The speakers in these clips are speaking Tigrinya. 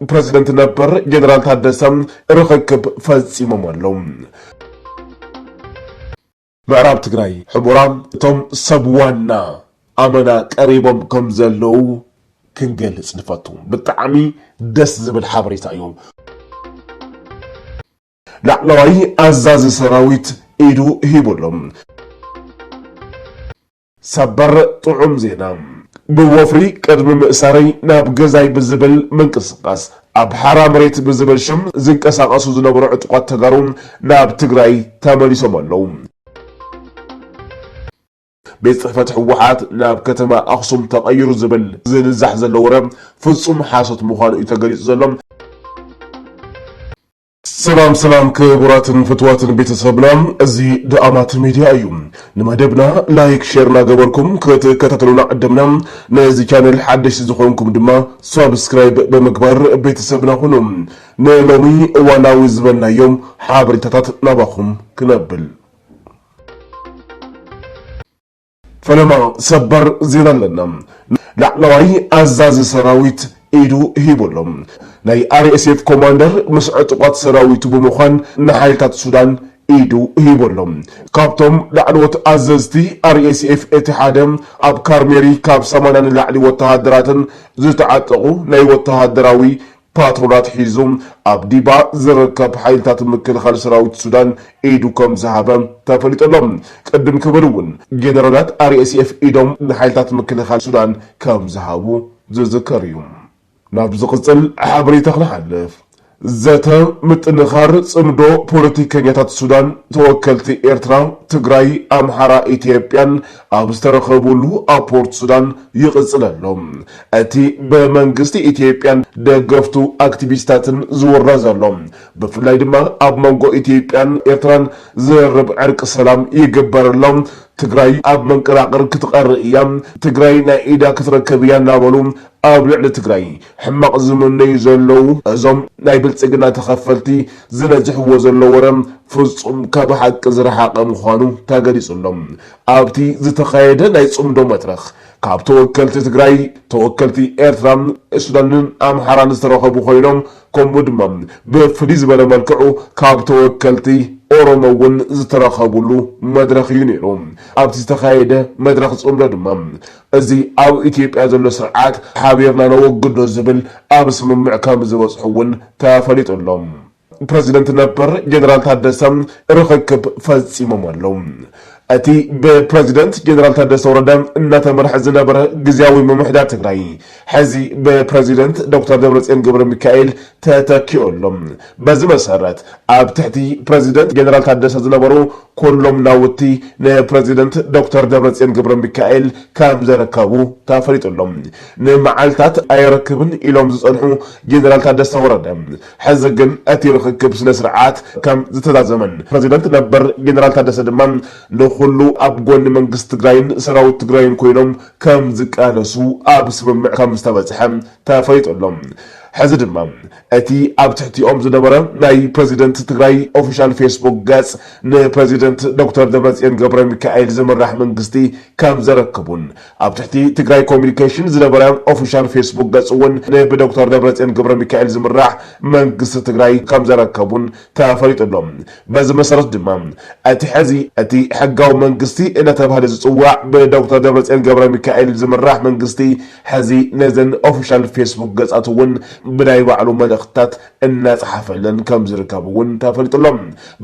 ፕሬዝዳንት ነበር ጀነራል ታደሰ ርክክብ ፈጽሞም አለው። ምዕራብ ትግራይ ሕቡራን እቶም ሰብዋና አመና ቀሪቦም ከም ዘለው ክንገልጽ ንፈቱ ብጣዕሚ ደስ ዝብል ሓበሬታ እዩ። ላዕለዋይ አዛዚ ሰራዊት ኢዱ ሂቦሎም ሰበር ጥዑም ዜና ብወፍሪ ቅድሚ ምእሳረይ ናብ ገዛይ ብዝብል ምንቅስቃስ ኣብ ሓራ መሬት ብዝብል ሽም ዝንቀሳቀሱ ዝነበሩ ዕጡቋት ተጋሩ ናብ ትግራይ ተመሊሶም ኣለው። ቤት ጽሕፈት ሕወሓት ናብ ከተማ ኣክሱም ተቀይሩ ዝብል ዝንዛሕ ዘሎ ወረ ፍጹም ሓሶት ምዃኑ እዩ ተገሊጹ ዘሎ። ሰላም ክቡራትን ፍትዋትን ቤተሰብና እዚ ዳኣማት ሚድያ እዩ። ንመደብና ላይክ ሼር ናገበርኩም ክትከታተሉና ቀደምና ነዚ ቻነል ሓደሽ ዝኾንኩም ድማ ሰብስክራይብ በመግባር ቤተሰብና ሁኑ። ንሎሚ እዋናዊ ዝበልናዮም ሓበሬታታት ናባኹም ክነብል ፈለማ ሰበር ዜና ኣለና። ላዕለዋይ አዛዚ ሰራዊት ኢዱ ሂቦሎም ናይ RSF ኮማንደር ምስ ዕጡቋት ሰራዊቱ ብምዃን ንሓይልታት ሱዳን ኢዱ ሂቦሎም። ካብቶም ላዕለዎት አዘዝቲ RSF እቲ ሓደ ኣብ ካርሜሪ ካብ 80 ንላዕሊ ወተሃደራትን ዝተዓጠቑ ናይ ወተሃደራዊ ፓትሮላት ሒዙ ኣብ ዲባ ዝርከብ ሓይልታት ምክልኻል ሰራዊት ሱዳን ኢዱ ከም ዝሃበ ተፈሊጦሎም። ቅድም ክብል እውን ጀነራላት RSF ኢዶም ንሓይልታት ምክልኻል ሱዳን ከም ዝሃቡ ዝዝከር እዩ። ናብ ዝቕፅል ሓበሬታ ክንሓልፍ ዘተ ምጥንኻር ጽምዶ ፖለቲከኛታት ሱዳን ተወከልቲ ኤርትራ፣ ትግራይ፣ ኣምሓራ፣ ኢትዮጵያን ኣብ ዝተረኸቡሉ ኣፖርት ሱዳን ይቕፅል ኣሎ። እቲ ብመንግስቲ ኢትዮጵያን ደገፍቱ አክቲቪስታትን ዝውረዝ ዘሎ ብፍላይ ድማ ኣብ መንጎ ኢትዮጵያን ኤርትራን ዝርብ ዕርቂ ሰላም ይግበረሎም። ትግራይ ኣብ መንቀራቅር ክትቀርእ እያ፣ ትግራይ ናይ ኢዳ ክትረከብ እያ እናበሉ ኣብ ልዕሊ ትግራይ ሕማቕ ዝምነዩ ዘለው እዞም ናይ ብልጽግና ተኸፈልቲ ዝነዝሕዎ ዘሎ ወረ ፍጹም ካብ ሓቂ ዝረሓቐ ምዃኑ ተገሊጹሎም። ኣብቲ ዝተኻየደ ናይ ጽምዶ መድረኽ ካብ ተወከልቲ ትግራይ፣ ተወከልቲ ኤርትራን ሱዳንን ኣምሓራን ዝተረኸቡ ኮይኖም ከምኡ ድማ ብፍሉይ ዝበለ መልክዑ ካብ ተወከልቲ ኦሮሞ እውን ዝተረኸቡሉ መድረኽ እዩ ነይሩ። ኣብቲ ዝተኻየደ መድረኽ ጽምዶ ድማ እዚ ኣብ ኢትዮጵያ ዘሎ ስርዓት ሓቢርና ነወግዶ ዝብል ኣብ ስምምዕ ከም ዝበጽሑ እውን ተፈሊጦሎም። ፕሬዝዳንት ነበር ጀነራል ታደሰ ርክክብ ፈጽሞም ኣለው። እቲ ብፕሬዝዳንት ጀነራል ታደሰ ወረደ እናተመርሐ ዝነበረ ግዚያዊ ምምሕዳር ትግራይ ሕዚ ብፕሬዝዳንት ዶክተር ደብረጽዮን ገብረ ሚካኤል ተተኪኡሎም። በዚ መሰረት ኣብ ትሕቲ ፕሬዝዳንት ጀነራል ታደሰ ዝነበሩ ኩሎም ናውቲ ንፕሬዝዳንት ዶክተር ደብረጽዮን ገብረ ሚካኤል ከም ዘረከቡ ተፈሊጦሎም። ንመዓልታት ኣይረክብን ኢሎም ዝጸንሑ ጀነራል ታደሰ ወረደ ሕዚ ግን እቲ ርክክብ ስነ ስርዓት ከም ዝተዛዘመን ፕሬዝዳንት ነበር ጀነራል ታደሰ ድማ ኩሉ ኣብ ጎኒ መንግስቲ ትግራይን ሰራዊት ትግራይን ኮይኖም ከም ዝቃለሱ ኣብ ስምምዕ ከም ዝተበጽሐ ተፈሊጦሎም። ሕዚ ድማ እቲ ኣብ ትሕቲኦም ዝነበረ ናይ ፕሬዝዳንት ትግራይ ኦፊሻል ፌስቡክ ገጽ ንፕሬዝዳንት ዶክተር ደብረጽዮን ገብረ ሚካኤል ዝምራሕ መንግስቲ ከም ዘረክቡን ኣብ ትሕቲ ትግራይ ኮሚኒኬሽን ዝነበረ ኦፊሻል ፌስቡክ ገጽ እውን ብዶክተር ደብረጽዮን ገብረ ሚካኤል ዝምራሕ መንግስቲ ትግራይ ከም ዘረከቡን ተፈሊጦሎም። በዚ መሰረት ድማ እቲ ሕዚ እቲ ሕጋዊ መንግስቲ እናተባህለ ዝጽዋዕ ብዶክተር ደብረጽዮን ገብረ ሚካኤል ዝምራሕ መንግስቲ ሕዚ ነዘን ኦፊሻል ፌስቡክ ገጻት እውን ብናይ ባዕሉ መልእኽትታት እናጽሓፈለን ከም ዝርከቡ እውን ተፈሊጦሎም።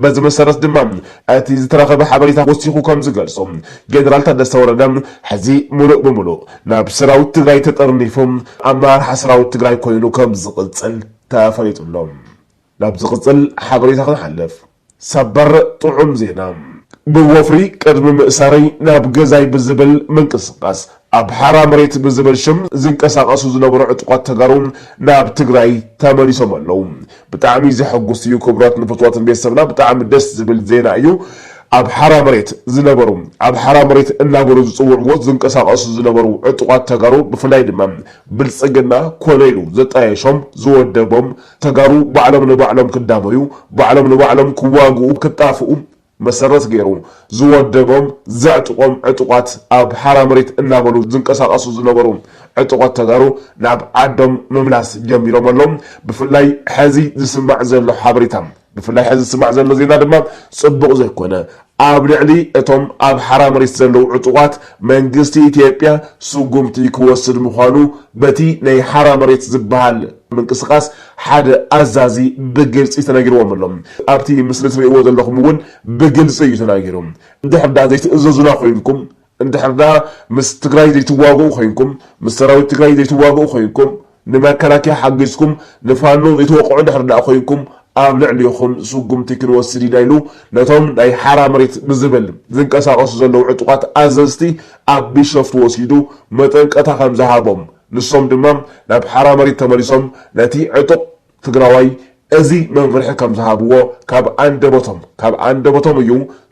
በዚ መሰረት ድማ እቲ ዝተረኸበ ሓበሬታ ወሲኹ ከም ዝገልጾ ጀነራል ታደሰ ወረደ ሕዚ ሙሉእ ብምሉእ ናብ ሰራዊት ትግራይ ተጠርኒፎም ኣመራርሓ ሰራዊት ትግራይ ኮይኑ ከም ዝቕጽል ተፈሊጦሎም። ናብ ዝቕጽል ሓበሬታ ክንሓልፍ ሰበር ጥዑም ዜና ብወፍሪ ቅድሚ ምእሳረይ ናብ ገዛይ ብዝብል ምንቅስቃስ ኣብ ሓራ መሬት ብዝብል ሽም ዝንቀሳቀሱ ዝነበሩ ዕጡቋት ተጋሩ ናብ ትግራይ ተመሊሶም ኣለው። ብጣዕሚ ዘሐጉስ እዩ። ክቡራትን ፍትዋትን ቤተሰብና ብጣዕሚ ደስ ዝብል ዜና እዩ። ኣብ ሓራ መሬት ዝነበሩ ኣብ ሓራ መሬት እናበሉ ዝጽውዕዎ ዝንቀሳቀሱ ዝነበሩ ዕጡቋት ተጋሩ ብፍላይ ድማ ብልጽግና ኮነይሉ ዘጣየሾም ዝወደቦም ተጋሩ ባዕሎም ንባዕሎም ክዳመዩ ባዕሎም ንባዕሎም ክዋግኡ ክጣፍኡ መሰረት ገይሩ ዝወደቦም ዘዕጥቆም ዕጥቋት ኣብ ሓራ መሬት እናበሉ ዝንቀሳቀሱ ዝነበሩ ዕጥቋት ተጋሩ ናብ ዓዶም ምምላስ ጀሚሮም ኣሎም ብፍላይ ሕዚ ዝስማዕ ዘሎ ሓበሬታ ብፍላይ ሕዚ ዝስማዕ ዘሎ ዜና ድማ ጽቡቕ ዘይኮነ ኣብ ልዕሊ እቶም ኣብ ሓራ መሬት ዘለዉ ዕጡቋት መንግስቲ ኢትዮጵያ ስጉምቲ ክወስድ ምዃኑ በቲ ናይ ሓራ መሬት ዝበሃል ምንቅስቃስ ሓደ ኣዛዚ ብግልፂ ተናጊሮም ኣሎም ኣብቲ ምስሊ ትሪእዎ ዘለኹም እውን ብግልፂ እዩ ተናጊሮም እንድሕር ዳ ዘይትእዘዙና ኮይንኩም እንድሕር ዳ ምስ ትግራይ ዘይትዋግኡ ኮይንኩም ምስ ሰራዊት ትግራይ ዘይትዋግኡ ኮይንኩም ንመከላከያ ሓጊዝኩም ንፋኖ ዘይትወቅዑ እንድሕር ዳ ኮይንኩም ኣብ ልዕሊኹም ስጉምቲ ክንወስድ ኢና ኢሉ ነቶም ናይ ሓራ መሬት ብዝብል ዝንቀሳቀሱ ዘለዉ ዕጡቋት ኣዘዝቲ ኣብ ቢሾፍቱ ወሲዱ መጠንቀታ ከም ዝሃቦም ንሶም ድማ ናብ ሓራ መሬት ተመሊሶም ነቲ ዕጡቕ ትግራዋይ እዚ መምርሒ ከም ዝሃብዎ ካብ አንደበቶም እዩ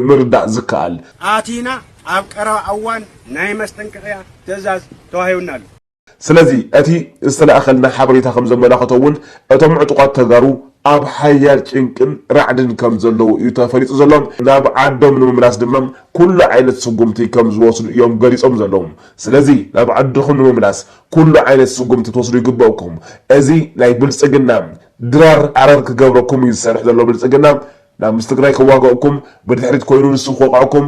ምርዳእ ዝከኣል ኣቲና ኣብ ቀረባ እዋን ናይ መስጠንቀቂያ ትእዛዝ ተዋሂቡና ኣሎ ስለዚ እቲ ዝተለኣኸልና ሓበሬታ ከም ዘመላኽቶ እውን እቶም ዕጡቋት ተጋሩ ኣብ ሓያል ጭንቅን ራዕድን ከም ዘለዉ እዩ ተፈሊጡ ዘሎ ናብ ዓዶም ንምምላስ ድማ ኩሉ ዓይነት ስጉምቲ ከም ዝወስዱ እዮም ገሊፆም ዘለዉ ስለዚ ናብ ዓድኹም ንምምላስ ኩሉ ዓይነት ስጉምቲ ትወስዱ ይግበአኩም እዚ ናይ ብልፅግና ድራር ዓረር ክገብረኩም እዩ ዝሰርሕ ዘሎ ብልፅግና ናብ ምስ ትግራይ ክዋግአኩም ብድሕሪት ኮይኑ ንሱ ክወቅዐኩም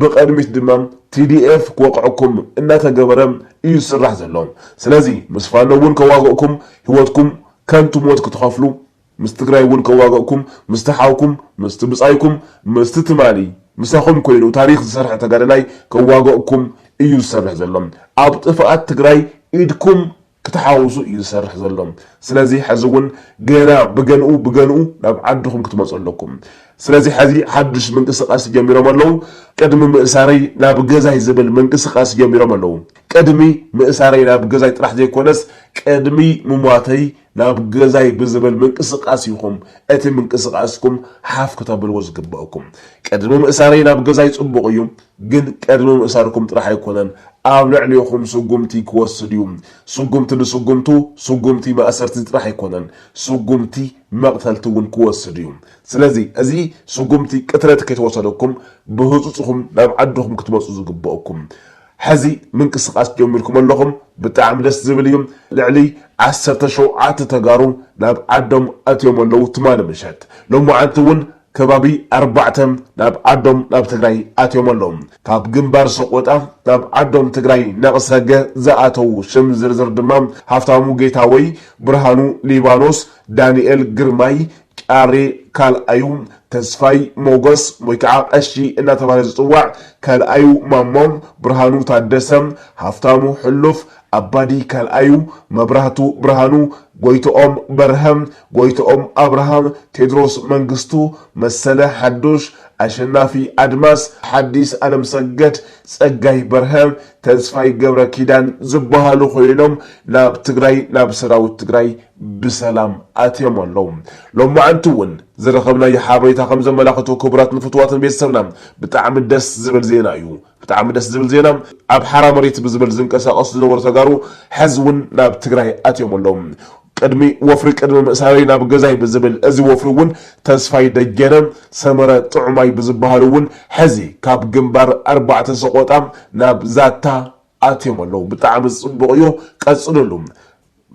ብቀድሚት ድማ TDF ክወቅዐኩም እናተገበረ እዩ ዝስራሕ ዘሎ ስለዚ ምስ ፋኖ እውን ክዋግአኩም ሂወትኩም ከንቱ ሞት ክትኸፍሉ ምስ ትግራይ እውን ክዋግአኩም ምስ ተሓውኩም ምስ ትብፃይኩም ምስ ትማሊ ምሳኹም ኮይኑ ታሪክ ዝሰርሕ ተጋዳላይ ክዋግአኩም እዩ ዝሰርሕ ዘሎ ኣብ ጥፍኣት ትግራይ ኢድኩም ክትሓውሱ እዩ ዝሰርሕ ዘሎ ስለዚ ሕዚ እውን ገና ብገንኡ ናብ ዓድኹም ክትመፁ ኣለኩም ስለዚ ሕዚ ሓድሽ ምንቅስቃስ ጀሚሮም ኣለዉ ቅድሚ ምእሳረይ ናብ ገዛይ ዝብል ምንቅስቃስ ጀሚሮም ኣለዉ ቅድሚ ምእሳረይ ናብ ገዛይ ጥራሕ ዘይኮነስ ቅድሚ ምሟተይ ናብ ገዛይ ብዝብል ምንቅስቃስ ይኹም እቲ ምንቅስቃስኩም ሓፍ ከተብልዎ ዝግበአኩም ቅድሚ ምእሳረይ ናብ ገዛይ ጽቡቕ እዩ ግን ቅድሚ ምእሳርኩም ጥራሕ ኣይኮነን ኣብ ልዕሊኹም ስጉምቲ ክወስድ እዩ ስጉምቲ ንስጉምቱ ስጉምቲ ማእሰርቲ ጥራሕ ኣይኮነን ስጉምቲ መቕተልቲ እውን ክወስድ እዩ ስለዚ እዚ ስጉምቲ ቅትለት ከይተወሰደኩም ብህፁፅኹም ናብ ዓድኹም ክትመፁ ዝግበአኩም ሕዚ ምንቅስቃስ ጀሚርኩም ኣለኹም ብጣዕሚ ደስ ዝብል እዩ ልዕሊ 17 ተጋሩ ናብ ዓዶም ኣትዮም ኣለዉ ትማሊ ምሸት ሎሙዓንቲ እውን ከባቢ 4 ናብ ዓዶም ናብ ትግራይ ኣትዮም ኣለዉ ካብ ግንባር ሰቆጣ ናብ ዓዶም ትግራይ ነቕሰገ ዝኣተዉ ሽም ዝርዝር ድማ ሃፍታሙ ጌታወይ ብርሃኑ ሊባኖስ ዳንኤል ግርማይ ቃሬ ካልኣዩ ተስፋይ ሞገስ ወይ ከዓ ቀሺ እናተባሃለ ዝፅዋዕ ካልኣዩ ማሞም ብርሃኑ ታደሰም ሃፍታሙ ሕሉፍ ኣባዲ ካልኣዩ መብራህቱ ብርሃኑ ጎይቶኦም በርሃም ጎይቶኦም አብርሃም ቴድሮስ መንግስቱ መሰለ ሓዱሽ አሸናፊ አድማስ ሐዲስ ዓለም ሰገድ ጸጋይ በርሃም ተስፋይ ገብረ ኪዳን ዝበሃሉ ኮይኖም ናብ ትግራይ ናብ ሰራዊት ትግራይ ብሰላም አትዮም ኣለው ሎማዓንቱውን ዝረኸብና የሓበሬታ ከም ዘመላኽቱ ክቡራት ንፍትዋትን ቤተሰብና ብጣዕሚ ደስ ዝብል ዜና እዩ ብጣዕሚ ደስ ዝብል ዜና ኣብ ሓራ መሬት ብዝብል ዝንቀሳቀሱ ዝነበሩ ተጋሩ ሕዝውን ናብ ትግራይ አትዮም ኣለው قدمي وفري قدمي مساري ناب غزاي بزبل ازي وفريون تسفاي دجنم سمره طعماي بزبهالون حزي كاب جنبار 4 سقوطام ناب زاتا اتيمولو بتعم صبقيو قصللوم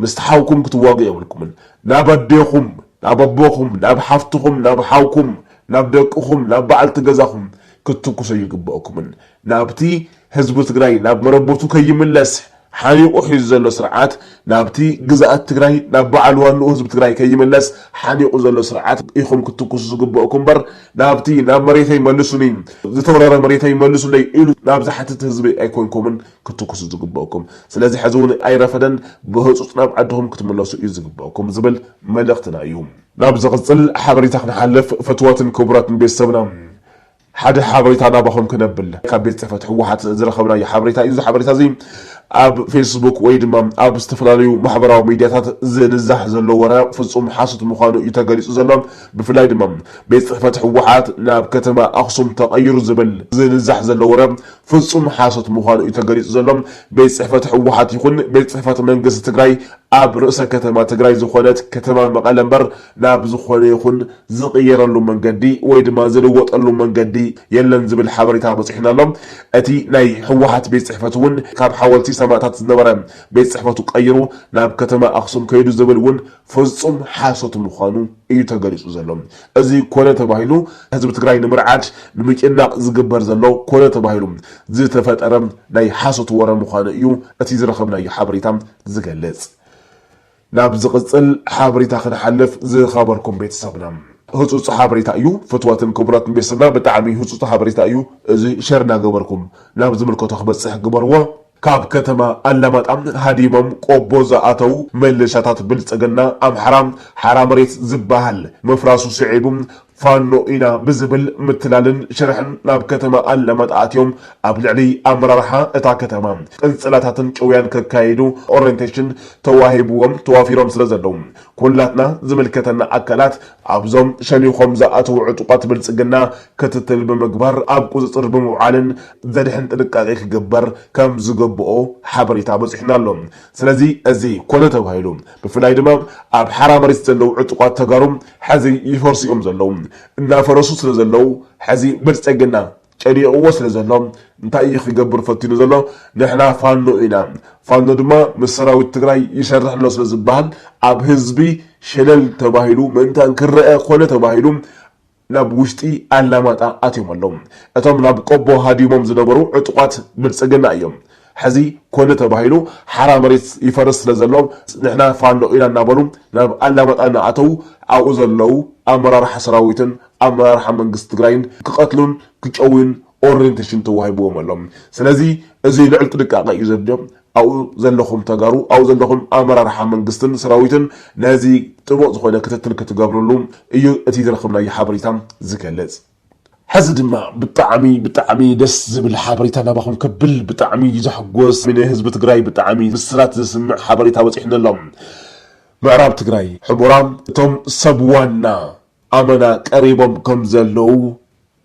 مستحاوكم كتواغي يولكم ناب ديخم ناب بوخم ناب حفتكم ناب حاوكم ناب دقخم ناب بعلت غزاخم كتكوسو يغباكم نابتي حزب تግራይ ناب مربوتو كيملس حانيقو حيزلو سرعات نابتي غزاء تግራይ ناب بعلوانو حزب تግራይ كيملس حانيقو زلو سرعات يخم كتكوسو زغباكم بر نابتي ناب مريتي ملسوني زتورر مريتي ملسولي إلو ناب زحتت حزب ايكونكم كتكوسو زغباكم سلازي حزون اي رفدن بهصص ناب عدهم كتملسو يزغباكم زبل ملختنا يوم ناب زقصل حبريتا نحلف فتواتن كبراتن بيسبنا حد حبريتا نابخم كنبل كبيت فتح واحد زرخبنا يا حبريتا اذا حبريتا زي اب فيسبوك ويدما اب استفلاليو محبراو ميدياتات زنزح زلو ورا فصوم حاسط مخانو يتغليص زلم بفلاي دما بيت فتح واحد ناب كتما اخصم تغير زبل زنزح زلو ورا فصوم حاسط مخانو يتغليص زلم بيت فتح واحد يكون بيت فتح منجز تግራይ ኣብ ርእሰ ከተማ ትግራይ ዝኾነት ከተማ መቐለ እምበር ናብ ዝኾነ ይኹን ዝቕየረሉ መንገዲ ወይ ድማ ዝልወጠሉ መንገዲ የለን ዝብል ሓበሬታ በፂሕና ኣሎ እቲ ናይ ህወሓት ቤት ጽሕፈት እውን ካብ ሓወልቲ ሰማዕታት ዝነበረ ቤት ጽሕፈቱ ቀይሩ ናብ ከተማ ኣክሱም ከይዱ ዝብል እውን ፍጹም ሓሶት ምዃኑ እዩ ተገሊጹ ዘሎ እዚ ኮነ ተባሂሉ ህዝቢ ትግራይ ንምርዓድ ንምጭናቕ ዝግበር ዘሎ ኮነ ተባሂሉ ዝተፈጠረ ናይ ሓሶት ወረ ምዃኑ እዩ እቲ ዝረኸብናዮ ሓበሬታ ዝገልጽ ናብ ዝቕጽል ሓበሬታ ክንሓልፍ ዝኸበርኩም ቤተሰብና ህጹጽ ሓበሬታ እዩ ፍትወትን ክቡራትን ቤተሰብና ብጣዕሚ ህጹጽ ሓበሬታ እዩ እዚ ሸርና ገበርኩም ናብ ዝምልከቶ ክበጽሕ ግበርዎ ካብ ከተማ አላማጣ ሃዲሞም ቆቦ ዝኣተው መልሻታት ብልጽግና ኣምሓራ ሓራ መሬት ዝበሃል መፍራሱ ስዒቡ ፋኖ ኢና ብዝብል ምትላልን ሽርሕን ናብ ከተማ አላማጣ ኣትዮም ኣብ ልዕሊ ኣመራርሓ እታ ከተማ ቅንጽላታትን ጭውያን ከካይዱ ኦሪየንቴሽን ተዋሂብዎም ተዋፊሮም ስለ ዘለዉ ኩላትና ዝምልከተና ኣካላት ኣብዞም ሸኒኾም ዝኣተው ዕጡቃት ብልጽግና ክትትል ብምግባር ኣብ ቁፅጥር ብምውዓልን ዘድሕን ጥንቃቄ ክግበር ከም ዝገብኦ ሓበሬታ በፂሕና ኣሎ ስለዚ እዚ ኮነ ተባሂሉ ብፍላይ ድማ ኣብ ሓራ መሬት ዘለው ዕጡቃት ተጋሩ ሕዚ ይፈርሲኦም ዘለው እናፈረሱ ስለ ዘለው ሕዚ ብልጽግና ጨዲቕዎ ስለ ዘሎ እንታይ ክገብር ፈቲኑ ዘሎ ንሕና ፋኖ ኢና ፋኖ ድማ ምስ ሰራዊት ትግራይ ይሰርሕ ኣሎ ስለ ዝበሃል ኣብ ህዝቢ ሸለል ተባሂሉ ምንታን ክረአ ኮነ ተባሂሉ ናብ ውሽጢ አላማጣ ኣትዮም ኣለዉ እቶም ናብ ቆቦ ሃዲሞም ዝነበሩ ዕጡቃት ብልጽግና እዮም ሕዚ ኮነ ተባሂሉ ሓራ መሬት ይፈርስ ስለ ዘሎ ንሕና ፋኖ ኢና እናበሉ ናብ አላማጣ እናኣተው ኣብኡ ዘለው ኣመራርሓ ሰራዊትን ኣመራርሓ መንግስቲ ትግራይን ክቐትሉን ክጨውን ኦሪየንቴሽን ተዋሂብዎም ኣሎም ስለዚ እዚ ልዕል ጥንቃቐ እዩ ዘድልዮም ኣብኡ ዘለኹም ተጋሩ ኣብኡ ዘለኹም ኣመራርሓ መንግስትን ሰራዊትን ነዚ ጥቡቕ ዝኾነ ክትትል ክትገብርሉ እዩ እቲ ዝረኸብናዮ ሓበሬታ ዝገልጽ ሕዚ ድማ ብጣዕሚ ደስ ዝብል ሓበሬታ ናባኹም ከብል ብጣዕሚ ዘሕጎስ ምን ህዝቢ ትግራይ ብጣዕሚ ምስራት ዝስምዕ ሓበሬታ በፂሕናሎም ምዕራብ ትግራይ ሕቡራም እቶም ሰብ ዋና ኣመና ቀሪቦም ከም ዘለው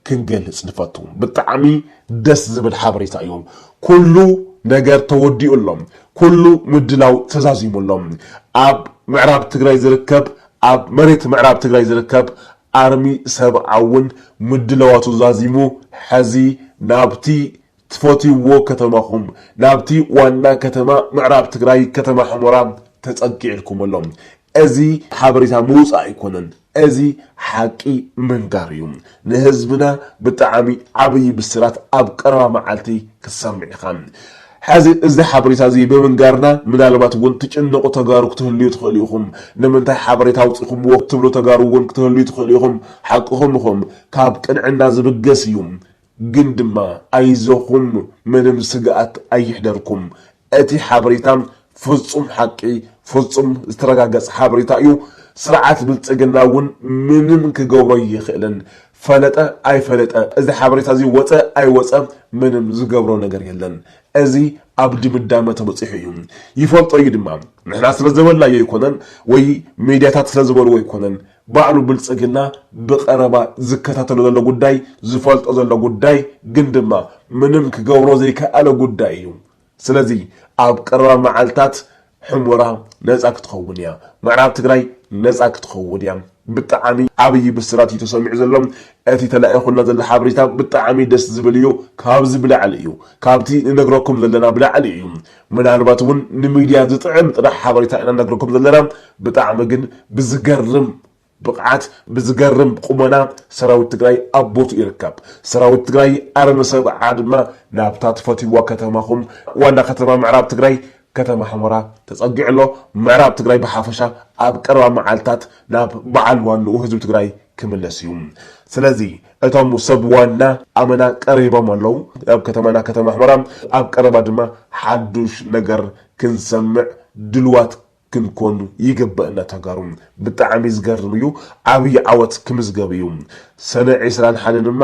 ክንገልጽ ንፈቱ ብጣዕሚ ደስ ዝብል ሓበሬታ እዩ ኩሉ ነገር ተወዲኡሎም ኩሉ ምድላው ተዛዚሙሎም ኣብ ምዕራብ ትግራይ ዝርከብ ኣብ መሬት ምዕራብ ትግራይ ዝርከብ ኣርሚ ሰብዓውን ምድለዋቱ ዛዚሙ ሕዚ ናብቲ ትፈትይዎ ከተማኹም ናብቲ ዋና ከተማ ምዕራብ ትግራይ ከተማ ሕሞራ ተጸጊዕልኩም ኣሎም እዚ ሓበሬታ ምውፃእ ኣይኮነን እዚ ሓቂ መንጋር እዩ ንህዝብና ብጣዕሚ ዓብይ ብስራት ኣብ ቀረባ መዓልቲ ክሰምዕ ኢኻ ሕዚ እዚ ሓበሬታ እዚ ብምንጋርና ምናልባት እውን ትጭነቁ ተጋሩ ክትህልዩ ትኽእሉ ኢኹም ንምንታይ ሓበሬታ ኣውፂኹምዎ ትብሉ ተጋሩ እውን ክትህልዩ ትኽእሉ ኢኹም ሓቅኹም ኢኹም ካብ ቅንዕና ዝብገስ እዩ ግን ድማ ኣይዞኹም ምንም ስግኣት ኣይሕደርኩም እቲ ሓበሬታ ፍጹም ሓቂ ፍጹም ዝተረጋገጸ ሓበሬታ እዩ ስርዓት ብልጽግና እውን ምንም ክገብሮ ይኽእልን ፈለጠ ኣይፈለጠ እዚ ሓበሬታ እዚ ወፀ ኣይወፀ ምንም ዝገብሮ ነገር የለን እዚ ኣብ ድምዳመ ተበፂሑ እዩ ይፈልጦ እዩ ድማ ንሕና ስለ ዘበልናዮ ይኮነን ወይ ሚድያታት ስለ ዝበልዎ ይኮነን ባዕሉ ብልጽግና ብቐረባ ዝከታተሎ ዘሎ ጉዳይ ዝፈልጦ ዘሎ ጉዳይ ግን ድማ ምንም ክገብሮ ዘይከኣለ ጉዳይ እዩ ስለዚ ኣብ ቀረባ መዓልታት ሕሙራ ነፃ ክትኸውን እያ ምዕራብ ትግራይ ነፃ ክትኸውን እያ ብጣዕሚ ዓብይ ብስራት እዩ ተሰሚዑ ዘሎ እቲ ተላኢኹልና ዘሎ ሓበሬታ ብጣዕሚ ደስ ዝብል እዩ ካብዚ ብላዕሊ እዩ ካብቲ ንነግረኩም ዘለና ብላዕሊ እዩ ምናልባት እውን ንሚድያ ዝጥዕም ጥራሕ ሓበሬታ ኢና ነግረኩም ዘለና ብጣዕሚ ግን ብዝገርም ብቕዓት ብዝገርም ቁመና ሰራዊት ትግራይ ኣቦቱ ይርከብ ሰራዊት ትግራይ ኣርሚ ሰብዓ ድማ ናብታ ትፈትይዋ ከተማኹም ዋና ከተማ ምዕራብ ትግራይ ከተማ ሕሞራ ተጸጊዕሎ ምዕራብ ትግራይ ብሓፈሻ ኣብ ቀረባ መዓልታት ናብ በዓል ዋንኡ ህዝቢ ትግራይ ክምለስ እዩ ስለዚ እቶም ሰብ ዋና ኣመና ቀሪቦም ኣለው ኣብ ከተማና ከተማ ሕሞራ ኣብ ቀረባ ድማ ሓዱሽ ነገር ክንሰምዕ ድልዋት ክንኮኑ ይግበአና ተጋሩ ብጣዕሚ ዝገርም እዩ ዓብይ ዓወት ክምዝገብ እዩ ሰነ 21 ድማ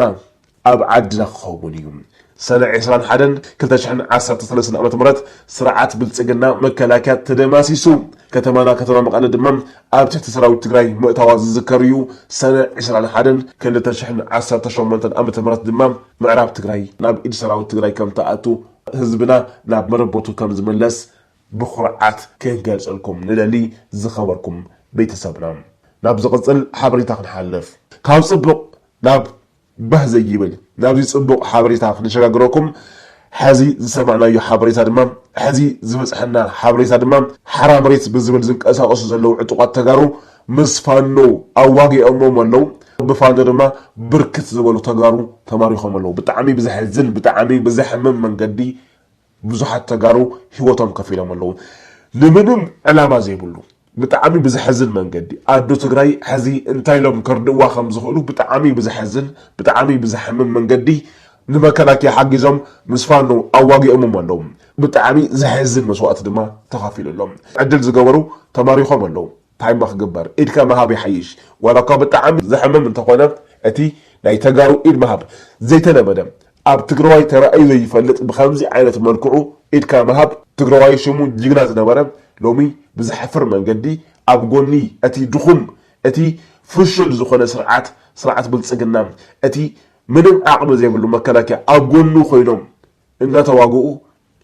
ኣብ ዓድና ክኸውን እዩ ሰነ 21 2013 ዓመተ ምህረት ስርዓት ብልጽግና መከላከያ ተደማሲሱ ከተማና ከተማ መቐለ ድማ ኣብ ትሕቲ ሰራዊት ትግራይ ምእታዋ ዝዝከር እዩ ሰነ 21 2018 ዓመተ ምህረት ድማ ምዕራብ ትግራይ ናብ ኢድ ሰራዊት ትግራይ ከም ተኣቱ ህዝብና ናብ መረቦቱ ከም ዝመለስ بخرعات كين قلصلكم ندلي زخبركم بيتسبنا ناب زقصل حبريتا نحلف كاب صبق ناب بهزي يبل ناب صبق حبريتا نشغاغركم حزي سمعنا يو حبريتا دمام حزي زبصحنا حبريتا دمام حرام ريت بزبل زنقساقس زلو عطقات تغارو مسفانو اواغي امم ولو بفانو دما بركت زبلو تغارو تماريخوم ولو بتعامي بزحزن بتعامي بزحمم منقدي بزحات تغارو هيوتهم كفيلهم ولو لمنم علامه زيبلو بتعامي بزحزن منقدي ادو تግራይ حزي انتاي لهم كردوا خم زخلو بتعامي بزحزن بتعامي بزحمم منقدي نمكناكي حقيزهم مسفانو اواغي امم ولو بتعامي زحزن مسوات دما تخافيل لهم عدل زغبرو تماريخوم ولو تايم بخجبر إدك مهاب يحيش ولا قابل تعامل زحمة من تقونا أتي لا يتجارو إد مهاب زيتنا بدم أب تجرواي ترى أي ذي فلت بخمسة عائلة مركوعو إدك مهاب تجرواي شمو جينات نبرم لومي بزحفر من جدي أب قولني أتي دخم أتي فشل زخنا سرعات بالسجنام أتي منهم أعقب زي بلو مكانك أب قولنو خينهم إن تواجو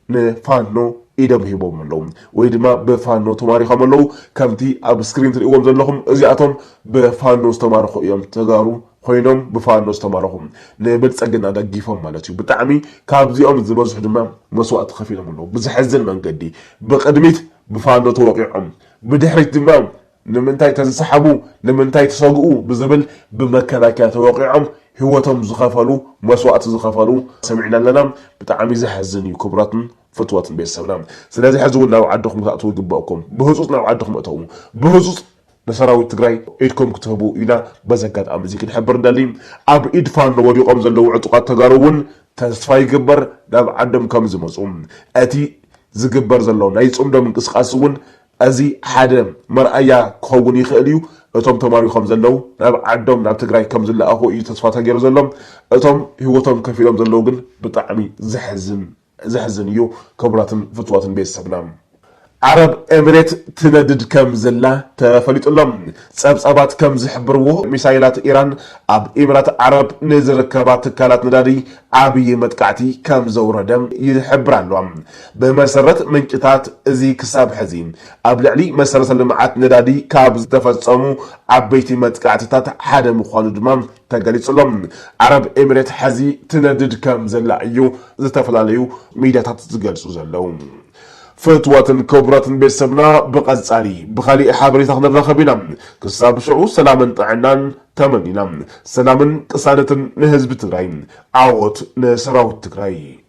نفانو إيدم هيبوم لهم ويدما بفانو تماريخهم لو كمتي أب سكرين تريقوم زلهم أزياتهم بفانو استمارخو يوم تغارو خوينهم بفانو استمارخهم نبت سجن هذا جيفهم مالتي بتعمي كابزي أم زبازح دمام مسوات خفيلهم لو بزحزن من قدي بقدميت بفانو توقعهم بدحريت دمام لمنتاي تنسحبوا لمنتاي تسوقوا بزبل بمكانك توقعهم هوتهم زخافلو مسوات زخافلو سمعنا لنا بتعمي زحزن يكبراتن فتوات بيت سبنام سلازي حزون ناو عدكم تأتوا جباكم بهزوز ناو عدكم أتوم بهزوز نسراوي تجري إيدكم كتبوا إلى بزكات أمزيك نحبر دالين أب إدفان ودي قمز اللو عتقات تجارون تسفاي جبر ناب عدم كم زمزوم أتي زجبر زلو نايس دم من قسقاسون أزي حدا مرأيا كوني خاليو أتوم تماري خمس اللو ناب عدم ناب تجري كم زلا أخو إيه تصفات تجار زلهم أتوم هو تم كفيلهم زلوجن بتعمي زحزنيو كبرات فتوات بيت سبنام عرب امريت تندد كم زلا تفليت لهم صبصبات كم زحبروه ميسايلات ايران اب امارات عرب نزر كبات كالات ندادي عبي متقعتي كم زوردم يحبرالهم بمسرت منقطات ازي كساب حزين اب لعلي مسرت لمعات ندادي كاب تفصمو عبيتي متقعتات حدا مخالو دمام تغليص لهم عرب امريت حزي تندد كم زلا ايو زتفلاليو ميدياتات زغلصو زلهم فتواتن كبراتن بيسبنا بقصاري بخالي حابري تاخذ الرخبينا كساب شعو سلامن طعنان تمنينا سلامن قصادتن لحزب تግራይ عوت لسراوت تግራይ